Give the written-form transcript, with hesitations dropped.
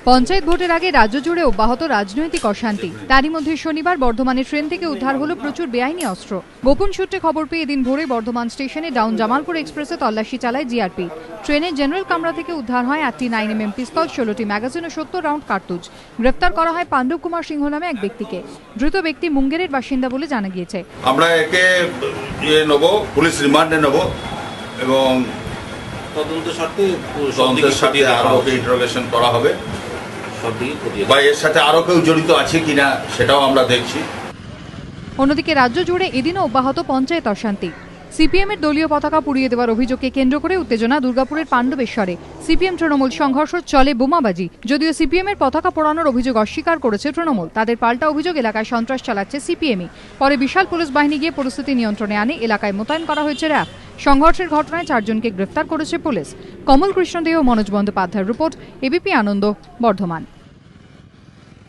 পঞ্চায়েত ভোটের আগে রাজ্য জুড়ে অব্যাহত রাজনৈতিক অশান্তি। তারই মধ্যে শনিবার বর্ধমানে ট্রেন থেকে উদ্ধার হলো প্রচুর বেআইনি অস্ত্র। গোপন সূত্রে খবর পেয়ে এদিন ভোরে বর্ধমান স্টেশনে ডাউন জামালপুর এক্সপ্রেসে তল্লাশি চালায় জিআরপি। ট্রেনের জেনারেল কামরা থেকে উদ্ধার হয় 8টি 9mm পিস্তল, 16টি ম্যাগাজিন ও 70 রাউন্ড কার্তুজ। গ্রেফতার করা হয় পাণ্ডব কুমার সিংহ নামে এক ব্যক্তিকে। ধৃত ব্যক্তি মুঙ্গেরের বাসিন্দা বলে জানা গিয়েছে। আমরা একে পুলিশ রিমান্ডে নেব এবং তদন্তের সাথে আরো ইন্টারোগেশন করা হবে বা এর সাথে আরো কেউ জড়িত আছে কিনা সেটাও আমরা দেখছি। অন্যদিকে রাজ্য জুড়ে এদিনও অব্যাহত পঞ্চায়েত অশান্তি। সিপিএম এর দলীয় পতাকা পুড়িয়ে দেওয়ার অভিযোগকে কেন্দ্র করে উত্তেজনা দুর্গাপুরের পাণ্ডবেশ্বরে। সিপিএম তৃণমূল সংঘর্ষ, চলে বোমাবাজি। যদিও সিপিএম এর পতাকা পোড়ানোর অভিযোগ অস্বীকার করেছে তৃণমূল, তাদের পাল্টা অভিযোগ এলাকায় সন্ত্রাস চালাচ্ছে সিপিএমই। পরে বিশাল পুলিশ বাহিনী গিয়ে পরিস্থিতি নিয়ন্ত্রণে আনে। এলাকায় মোতায়েন করা হয়েছে র্যাব। সংঘর্ষের ঘটনায় 4 জনকে গ্রেফতার করেছে পুলিশ। কমল কৃষ্ণ দে ও মনোজ বন্দ্যোপাধ্যায়ের রিপোর্ট, এবিপি আনন্দ, বর্ধমান।